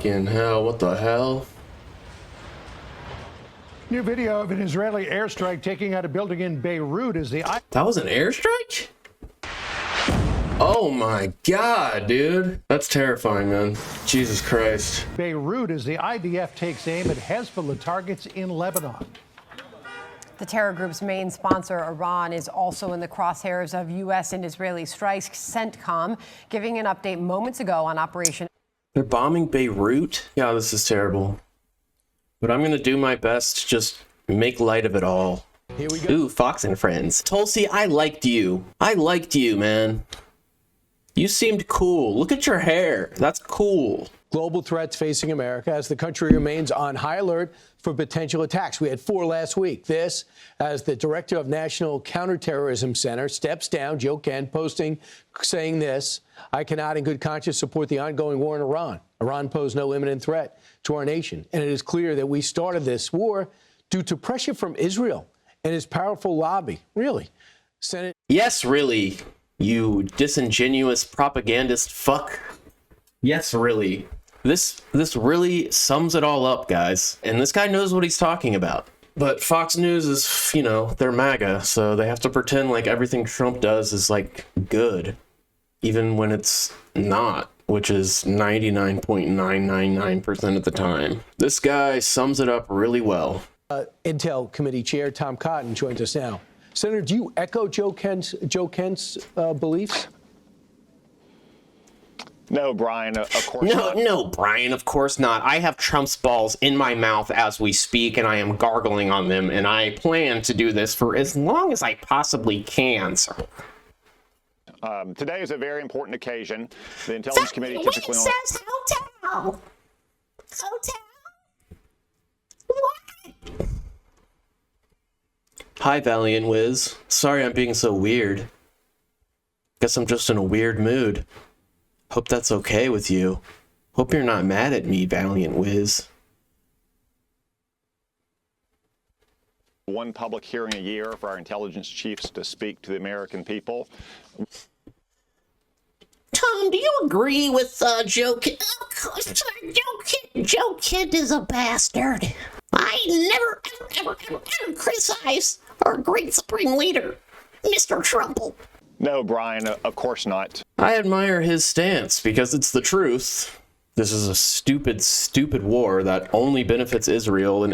Fucking hell, what the hell? New video of an Israeli airstrike taking out a building in Beirut as the... That was an airstrike? Oh my god, dude. That's terrifying, man. Jesus Christ. Beirut as the IDF takes aim at Hezbollah targets in Lebanon. The terror group's main sponsor, Iran, is also in the crosshairs of U.S. and Israeli strikes. CENTCOM giving an update moments ago on Operation... They're bombing Beirut? Yeah, this is terrible. But I'm gonna do my best to just make light of it all. Here we go. Ooh, Fox and Friends. Tulsi, I liked you. I liked you, man. You seemed cool. Look at your hair. That's cool. Global threats facing America as the country remains on high alert for potential attacks. We had 4 last week. This, as the director of National Counterterrorism Center steps down, Joe Kent, posting, saying this: I cannot in good conscience support the ongoing war in Iran. Iran posed no imminent threat to our nation. And it is clear that we started this war due to pressure from Israel and its powerful lobby. Really? Senate. Yes, really, you disingenuous propagandist fuck. Yes, really. This really sums it all up, guys. And this guy knows what he's talking about. But Fox News is, you know, they're MAGA, so they have to pretend like everything Trump does is, like, good. Even when it's not, which is 99.999% of the time. This guy sums it up really well. Intel Committee Chair Tom Cotton joins us now. Senator, do you echo Joe Kent's beliefs? No, Brian, of course not. No, Brian, of course not. I have Trump's balls in my mouth as we speak, and I am gargling on them, and I plan to do this for as long as I possibly can, sir. Today is a very important occasion. The Intelligence Committee typically says hotel. Hotel? What? Hi, Valiant Wiz. Sorry I'm being so weird. Guess I'm just in a weird mood. Hope that's okay with you. Hope you're not mad at me, Valiant Wiz. one public hearing a year for our intelligence chiefs to speak to the American people. Tom, do you agree with Joe Kidd? Joe Kidd is a bastard. I never, ever criticize our great supreme leader, Mr. Trump. No, Brian, of course not. I admire his stance because it's the truth. This is a stupid, stupid war that only benefits Israel, and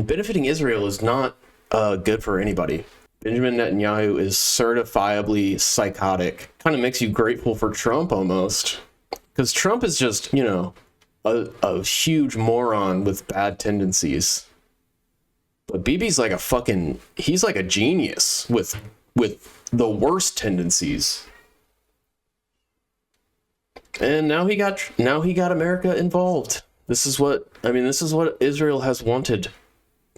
benefiting Israel is not good for anybody. Benjamin Netanyahu is certifiably psychotic. Kind of makes you grateful for Trump almost. Because Trump is just, you know, a huge moron with bad tendencies. But Bibi's like a fucking, he's like a genius with the worst tendencies. And now he got America involved. This is what Israel has wanted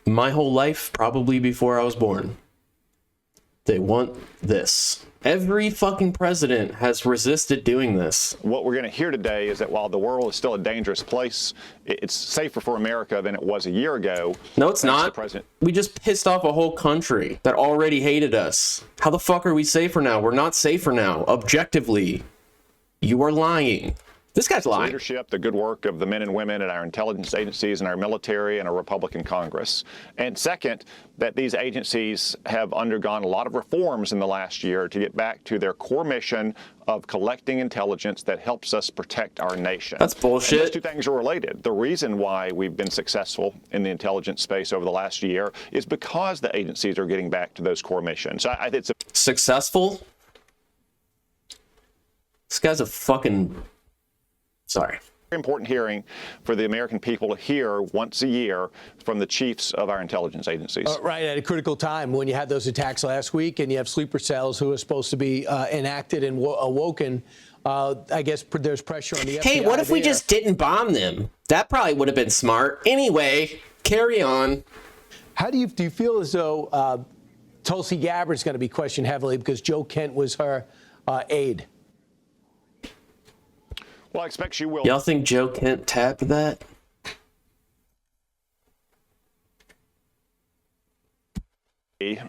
my whole life, probably before I was born. They want this. Every fucking president has resisted doing this. What we're going to hear today is that while the world is still a dangerous place, it's safer for America than it was a year ago. No, it's not. We just pissed off a whole country that already hated us. How the fuck are we safer now? We're not safer now, objectively. You are lying. This guy's lying. Leadership, the good work of the men and women in our intelligence agencies and our military and our Republican Congress. And second, that these agencies have undergone a lot of reforms in the last year to get back to their core mission of collecting intelligence that helps us protect our nation. That's bullshit. And those two things are related. The reason why we've been successful in the intelligence space over the last year is because the agencies are getting back to those core missions. It's successful? This guy's a fucking... Sorry. Very important hearing for the American people to hear once a year from the chiefs of our intelligence agencies. Right, at a critical time when you had those attacks last week and you have sleeper cells who are supposed to be enacted and awoken. I guess there's pressure on the FBI. Hey, what if we just didn't bomb them? That probably would have been smart. Anyway, carry on. How do you feel as though Tulsi Gabbard's going to be questioned heavily because Joe Kent was her aide? Well, I expect she will. Y'all think Joe Kent tapped that?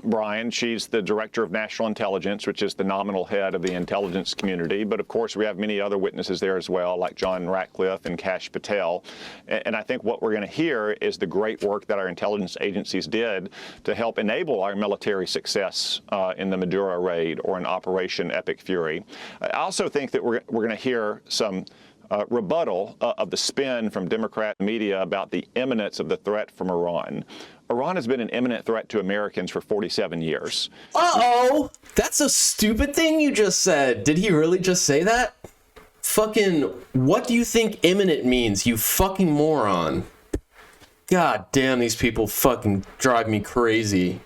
Brian. She's the director of national intelligence, which is the nominal head of the intelligence community. But of course, we have many other witnesses there as well, like John Ratcliffe and Kash Patel. And I think what we're going to hear is the great work that our intelligence agencies did to help enable our military success in the Maduro raid or in Operation Epic Fury. I also think that we're going to hear some rebuttal of the spin from Democrat media about the imminence of the threat from Iran. Iran has been an imminent threat to Americans for 47 years. Uh-oh! That's a stupid thing you just said. Did he really just say that? Fucking, what do you think imminent means, you fucking moron? God damn, these people fucking drive me crazy.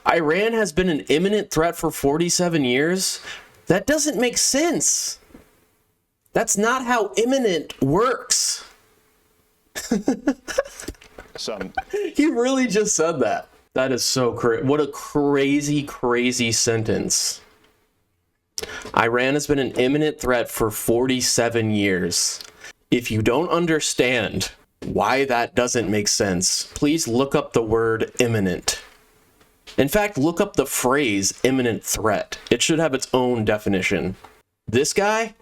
Iran has been an imminent threat for 47 years? That doesn't make sense. That's not how imminent works. He really just said that. That is so crazy. What a crazy, crazy sentence. Iran has been an imminent threat for 47 years. If you don't understand why that doesn't make sense, please look up the word imminent. In fact, look up the phrase imminent threat. It should have its own definition. This guy,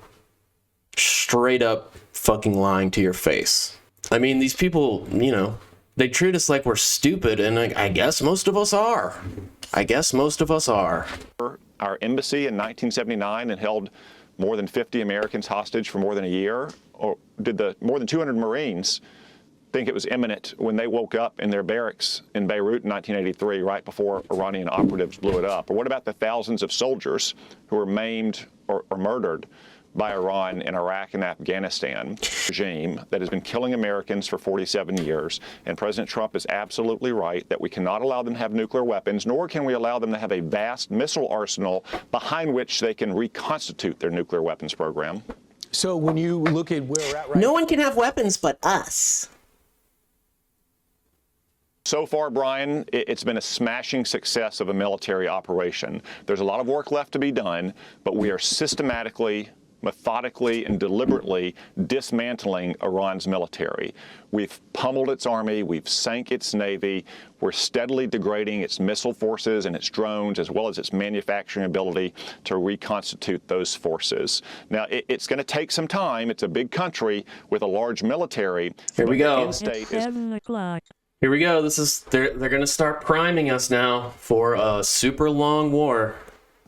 straight up fucking lying to your face. I mean, these people, you know, they treat us like we're stupid, and I guess most of us are. I guess most of us are. Our embassy in 1979 and held more than 50 Americans hostage for more than a year? Or did the more than 200 Marines think it was imminent when they woke up in their barracks in Beirut in 1983, right before Iranian operatives blew it up? Or what about the thousands of soldiers who were maimed or murdered by Iran in Iraq and Afghanistan? Regime that has been killing Americans for 47 years. And President Trump is absolutely right that we cannot allow them to have nuclear weapons, nor can we allow them to have a vast missile arsenal behind which they can reconstitute their nuclear weapons program. So when you look at where we're at right No one can have weapons but us. So far, Brian, it's been a smashing success of a military operation. There's a lot of work left to be done, but we are systematically, methodically, and deliberately dismantling Iran's military. We've pummeled its army, we've sank its navy, we're steadily degrading its missile forces and its drones, as well as its manufacturing ability to reconstitute those forces. Now, it's going to take some time. It's a big country with a large military. Here we go. It's 7 o'clock. Here we go. They're going to start priming us now for a super long war.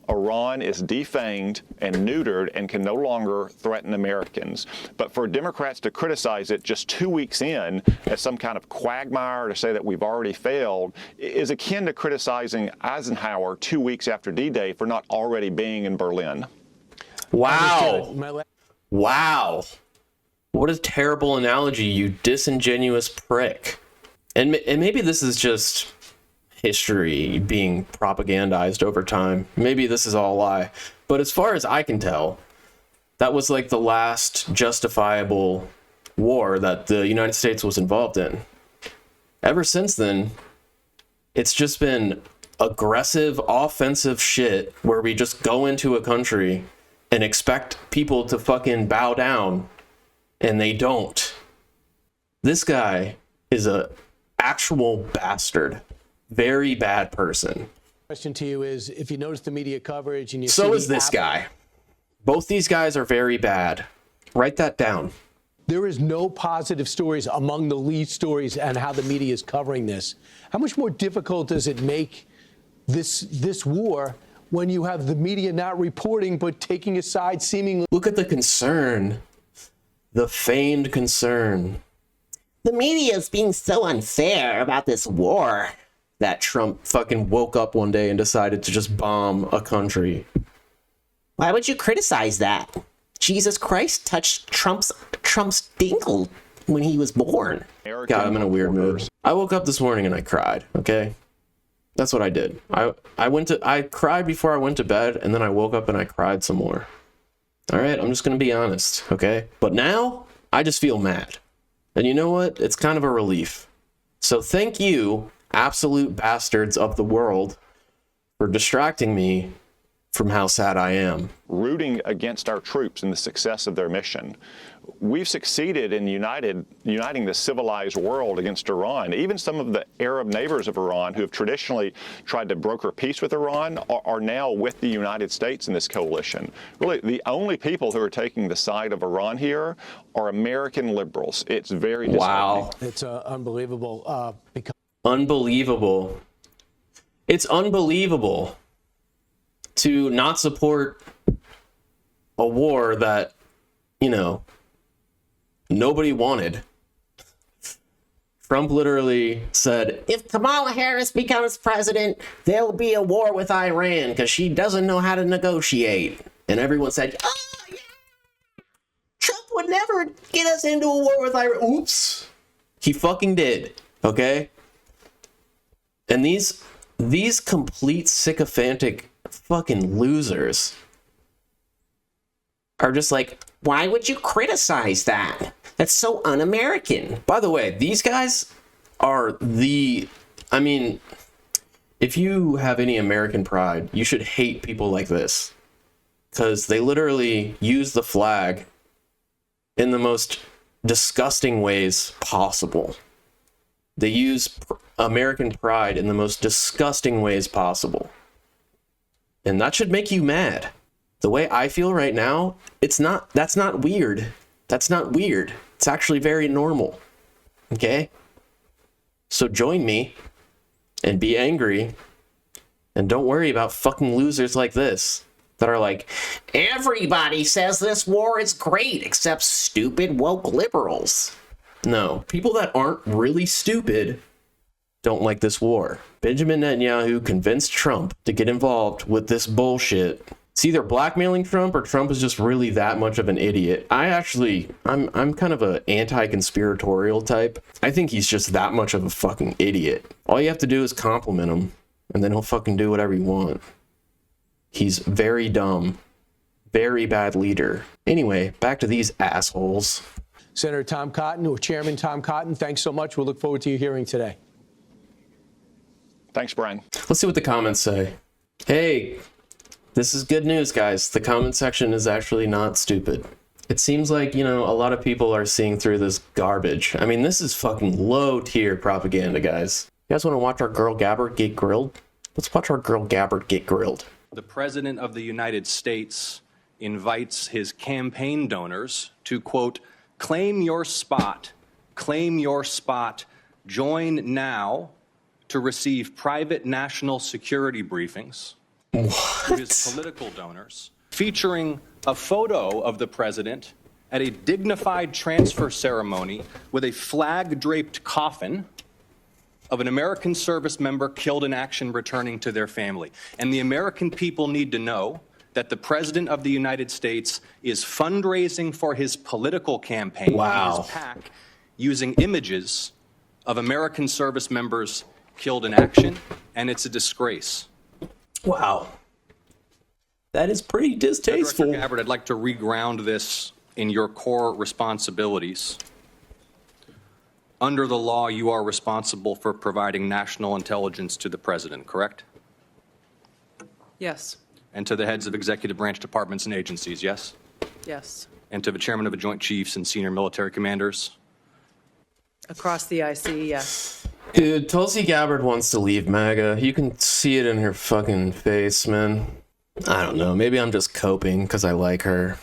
Iran is defanged and neutered and can no longer threaten Americans. But for Democrats to criticize it just 2 weeks in as some kind of quagmire, to say that we've already failed, is akin to criticizing Eisenhower 2 weeks after D-Day for not already being in Berlin. Wow. Wow. What a terrible analogy, you disingenuous prick. And maybe this is just history being propagandized over time. Maybe this is all a lie. But as far as I can tell, that was like the last justifiable war that the United States was involved in. Ever since then, it's just been aggressive, offensive shit where we just go into a country and expect people to fucking bow down, and they don't. This guy is a actual bastard. Very bad person. Question to you is, if you notice the media coverage and you So is this guy. Both these guys are very bad. Write that down. There is no positive stories among the lead stories and how the media is covering this. How much more difficult does it make this war when you have the media not reporting but taking a side seemingly? Look at the concern. The feigned concern. The media is being so unfair about this war. That Trump fucking woke up one day and decided to just bomb a country. Why would you criticize that? Jesus Christ touched Trump's dingle when he was born. God, I'm in a weird mood. I woke up this morning and I cried, okay? That's what I did. I cried before I went to bed, and then I woke up and I cried some more. All right, I'm just gonna be honest, okay? But now, I just feel mad. And you know what? It's kind of a relief. So thank you, absolute bastards of the world, for distracting me from how sad I am. Rooting against our troops and the success of their mission. We've succeeded in uniting the civilized world against Iran. Even some of the Arab neighbors of Iran who have traditionally tried to broker peace with Iran are now with the United States in this coalition. Really, the only people who are taking the side of Iran here are American liberals. It's very disheartening. Wow. It's unbelievable. Unbelievable. It's unbelievable to not support a war that, you know, nobody wanted. Trump literally said, if Kamala Harris becomes president, there'll be a war with Iran because she doesn't know how to negotiate. And everyone said, oh, yeah, Trump would never get us into a war with Iran. Oops. He fucking did, okay? And these complete sycophantic fucking losers are just like, why would you criticize that? That's so un-American. By the way, these guys are I mean, if you have any American pride, you should hate people like this. Because they literally use the flag in the most disgusting ways possible. They use American pride in the most disgusting ways possible. And that should make you mad. The way I feel right now, that's not weird. That's not weird. It's actually very normal. Okay? So join me and be angry and don't worry about fucking losers like this that are like, everybody says this war is great except stupid woke liberals. No, people that aren't really stupid don't like this war. Benjamin Netanyahu convinced Trump to get involved with this bullshit. It's either blackmailing Trump or Trump is just really that much of an idiot. I'm kind of an anti-conspiratorial type. I think he's just that much of a fucking idiot. All you have to do is compliment him, and then he'll fucking do whatever you want. He's very dumb. Very bad leader. Anyway, back to these assholes. Senator Tom Cotton, or Chairman Tom Cotton, thanks so much. We'll look forward to your hearing today. Thanks, Brian. Let's see what the comments say. Hey, this is good news, guys. The comment section is actually not stupid. It seems like, you know, a lot of people are seeing through this garbage. I mean, this is fucking low-tier propaganda, guys. You guys want to watch our girl Gabbard get grilled? Let's watch our girl Gabbard get grilled. The President of the United States invites his campaign donors to, quote, claim your spot, join now to receive private national security briefings to his political donors, featuring a photo of the president at a dignified transfer ceremony with a flag-draped coffin of an American service member killed in action returning to their family. And the American people need to know that the President of the United States is fundraising for his political campaign, Wow. his PAC, using images of American service members killed in action, and it's a disgrace. Wow. That is pretty distasteful. Director Gabbard, I'd like to reground this in your core responsibilities. Under the law, you are responsible for providing national intelligence to the President, correct? Yes. And to the heads of executive branch departments and agencies, yes? Yes. And to the chairman of the Joint Chiefs and senior military commanders? Across the IC, yes. Dude, Tulsi Gabbard wants to leave MAGA. You can see it in her fucking face, man. I don't know. Maybe I'm just coping because I like her.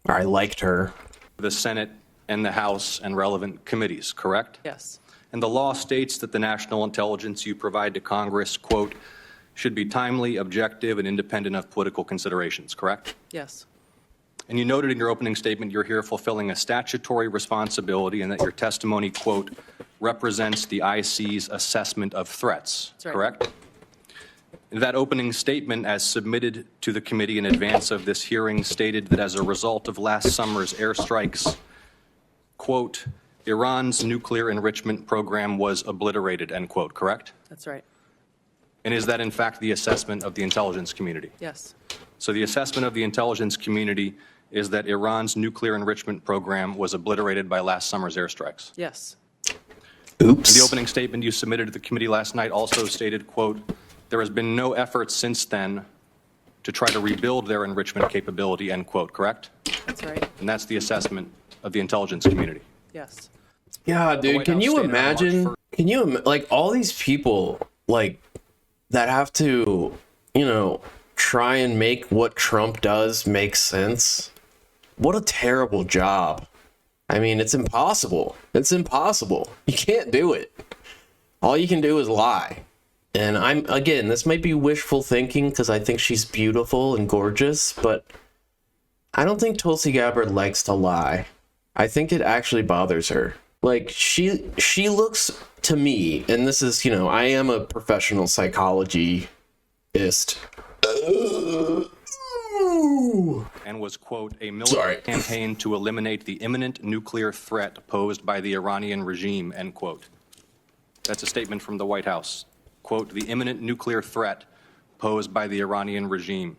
Or I liked her. The Senate and the House and relevant committees, correct? Yes. And the law states that the national intelligence you provide to Congress, quote, should be timely, objective, and independent of political considerations, correct? Yes. And you noted in your opening statement you're here fulfilling a statutory responsibility and that your testimony, quote, represents the IC's assessment of threats, That's right. correct? That opening statement, as submitted to the committee in advance of this hearing, stated that as a result of last summer's airstrikes, quote, Iran's nuclear enrichment program was obliterated, end quote, correct? That's right. And is that in fact the assessment of the intelligence community? Yes. So the assessment of the intelligence community is that Iran's nuclear enrichment program was obliterated by last summer's airstrikes. Yes. Oops. The opening statement you submitted to the committee last night also stated, quote, there has been no effort since then to try to rebuild their enrichment capability, end quote, correct? That's right. And that's the assessment of the intelligence community. Yes. Yeah, dude, White can House you stated on March imagine? 1st Can you like all these people like that have to, try and make what Trump does make sense? What a terrible job. I mean, it's impossible. It's impossible. You can't do it. All you can do is lie. And again, this might be wishful thinking because I think she's beautiful and gorgeous, but I don't think Tulsi Gabbard likes to lie. I think it actually bothers her. Like, she looks to me, and this is, I am a professional psychologist. and was, quote, a military campaign to eliminate the imminent nuclear threat posed by the Iranian regime, end quote. That's a statement from the White House. Quote, the imminent nuclear threat posed by the Iranian regime.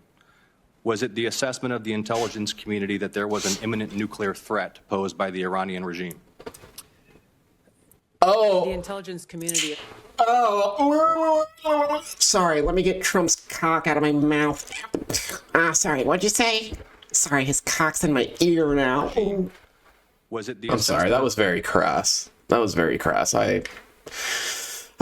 Was it the assessment of the intelligence community that there was an imminent nuclear threat posed by the Iranian regime? The intelligence community. Sorry, let me get Trump's cock out of my mouth. Sorry, what'd you say? Sorry, his cock's in my ear now. Was it the I'm sorry, that was very crass. That was very crass. I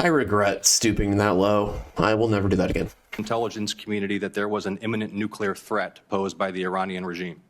regret stooping that low. I will never do that again. intelligence community that there was an imminent nuclear threat posed by the Iranian regime?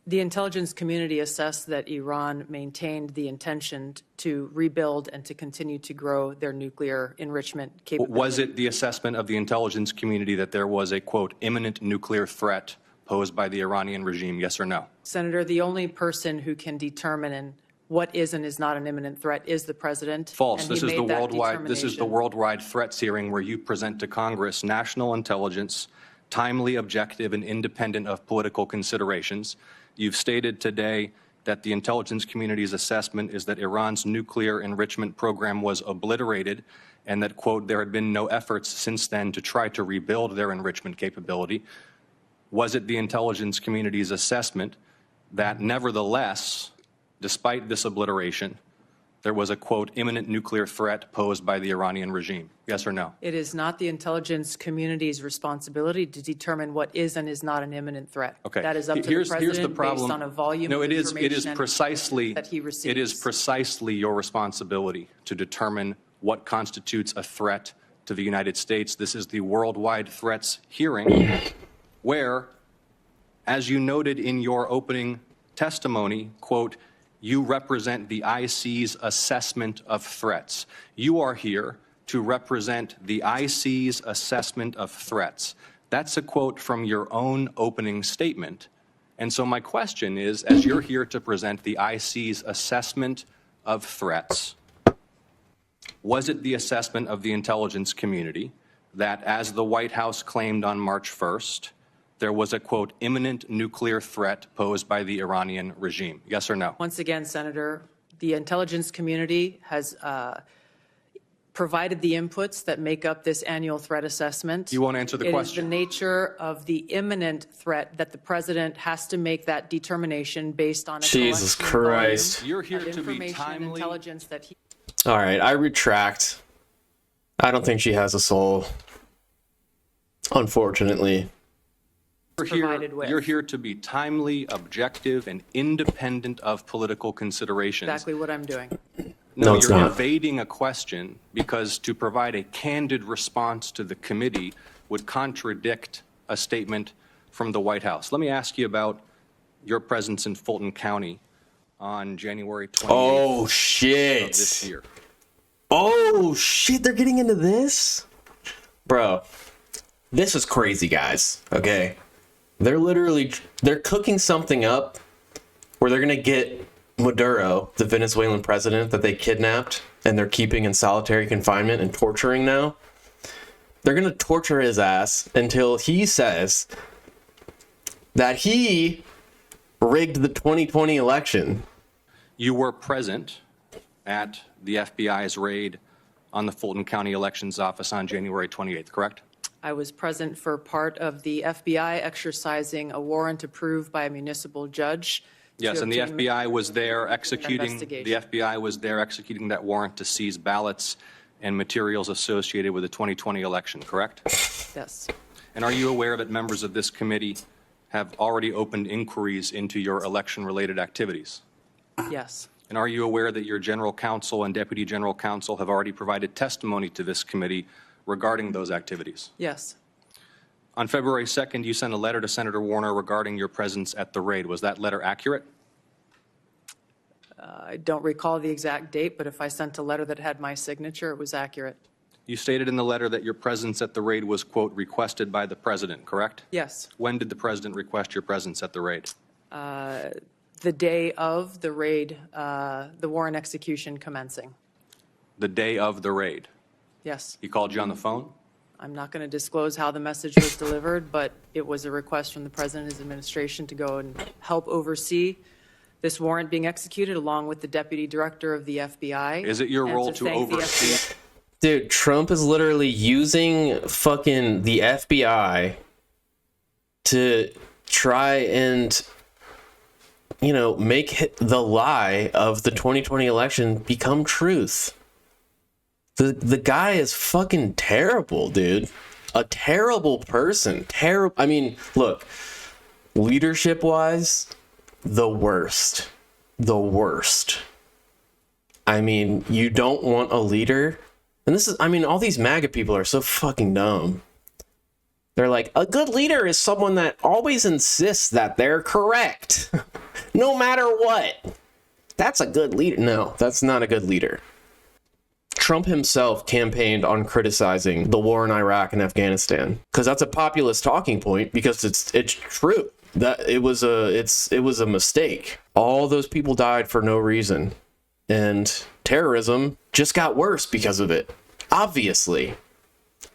The intelligence community assessed that Iran maintained the intention to rebuild and to continue to grow their nuclear enrichment capability. Was it the assessment of the intelligence community that there was a, quote, imminent nuclear threat posed by the Iranian regime, yes or no? Senator, the only person who can determine what is and is not an imminent threat is the president. False. And This he is the made that worldwide. This is the determination. worldwide threats hearing where you present to Congress national intelligence, timely, objective, and independent of political considerations. You've stated today that the intelligence community's assessment is that Iran's nuclear enrichment program was obliterated and that, quote, there had been no efforts since then to try to rebuild their enrichment capability. Was it the intelligence community's assessment that nevertheless, despite this obliteration, there was a, quote, imminent nuclear threat posed by the Iranian regime? Yes or no? It is not the intelligence community's responsibility to determine what is and is not an imminent threat. Okay. That is up to Here's the the president problem. based on a volume No, of it is information precisely that he receives. It is precisely your responsibility to determine what constitutes a threat to the United States. This is the worldwide threats hearing where, as you noted in your opening testimony, quote, you represent the IC's assessment of threats. You are here to represent the IC's assessment of threats. That's a quote from your own opening statement. And so my question is, as you're here to present the IC's assessment of threats, was it the assessment of the intelligence community that, as the White House claimed on March 1st, there was a, quote, imminent nuclear threat posed by the Iranian regime? Yes or no? Once again, Senator, the intelligence community has provided the inputs that make up this annual threat assessment. You won't answer the It is question. the nature of the imminent threat that the president has to make that determination based on a Jesus collection Christ. volume You're here of to be information and timely. intelligence that he All right, I retract. I don't think she has a soul. Unfortunately. provided with. You're here to be timely, objective, and independent of political considerations. Exactly what I'm doing. No, it's you're not. evading a question because to provide a candid response to the committee would contradict a statement from the White House. Let me ask you about your presence in Fulton County on January 28th Oh, of shit. this year. Oh, shit. They're getting into this? Bro, this is crazy, guys. Okay. They're cooking something up where they're going to get Maduro, the Venezuelan president that they kidnapped and they're keeping in solitary confinement and torturing now. They're going to torture his ass until he says that he rigged the 2020 election. You were present at the FBI's raid on the Fulton County Elections Office on January 28th, correct? I was present for part of the FBI exercising a warrant approved by a municipal judge. Yes, to and the obtain FBI was there executing, investigation. the FBI was there executing that warrant to seize ballots and materials associated with the 2020 election, correct? Yes. And are you aware that members of this committee have already opened inquiries into your election-related activities? Yes. And are you aware that your general counsel and deputy general counsel have already provided testimony to this committee regarding those activities? Yes. On February 2nd, you sent a letter to Senator Warner regarding your presence at the raid. Was that letter accurate? I don't recall the exact date, but if I sent a letter that had my signature, it was accurate. You stated in the letter that your presence at the raid was, quote, requested by the president, correct? Yes. When did the president request your presence at the raid? The day of the raid, the warrant execution commencing. The day of the raid. Yes. He called you on the phone? I'm not going to disclose how the message was delivered, but it was a request from the president and his administration to go and help oversee this warrant being executed along with the deputy director of the FBI. Is it your and role to thank the oversee? FBI. Dude, Trump is literally using fucking the FBI to try and, you know, make the lie of the 2020 election become truth. The guy is fucking terrible, dude. A terrible person. Terrible. I mean, look, leadership-wise, the worst. The worst. I mean, you don't want a leader. And this is, I mean, all these MAGA people are so fucking dumb. They're like, a good leader is someone that always insists that they're correct, no matter what. That's a good leader. No, that's not a good leader. Trump himself campaigned on criticizing the war in Iraq and Afghanistan because that's a populist talking point, because it's true that it was a mistake. All those people died for no reason, and terrorism just got worse because of it. Obviously,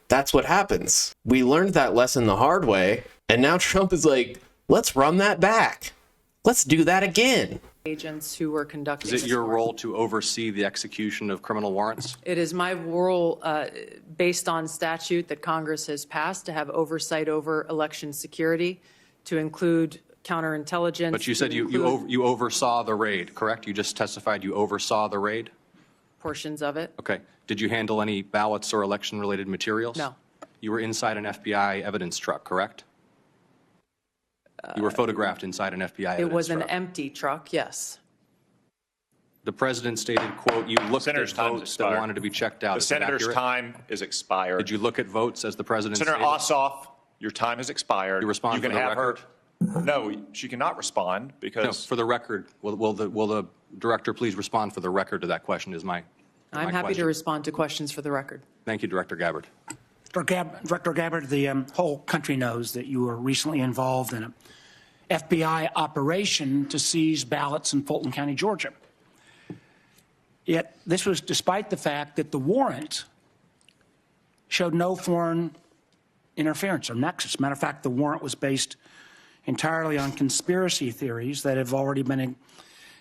that's what happens. We learned that lesson the hard way, and now Trump is like, let's run that back. Let's do that again. Agents who were conducting. Is it your role to oversee the execution of criminal warrants? It is my role, based on statute that Congress has passed, to have oversight over election security, to include counterintelligence. But you said you oversaw the raid, correct? You just testified you oversaw the raid? Portions of it. Okay. Did you handle any ballots or election-related materials? No. You were inside an FBI evidence truck, correct? You were photographed inside an FBI evidence truck. It was an empty truck, yes. The president stated, quote, you looked at votes that wanted to be checked out. The senator's time is expired. Did you look at votes as the president Senator stated? Ossoff, your time has expired. You respond can for the have record? her. No, she cannot respond because. No, for the record, will the director please respond for the record to that question is my I'm happy to respond to questions for the record. Thank you, Director Gabbard. Director Gabbard, the whole country knows that you were recently involved in an FBI operation to seize ballots in Fulton County, Georgia. Yet this was despite the fact that the warrant showed no foreign interference or nexus. Matter of fact, the warrant was based entirely on conspiracy theories that have already been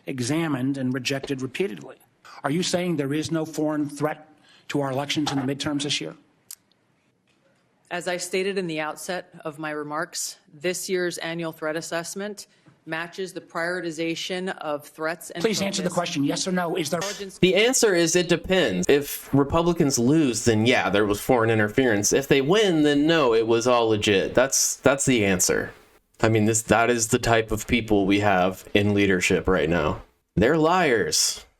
examined and rejected repeatedly. Are you saying there is no foreign threat to our elections in the midterms this year? As I stated in the outset of my remarks, this year's annual threat assessment matches the prioritization of threats and Please answer the question, yes or no. Is there? The answer is it depends. If Republicans lose, then yeah, there was foreign interference. If they win, then no, it was all legit. That's the answer. I mean, that is the type of people we have in leadership right now. They're liars.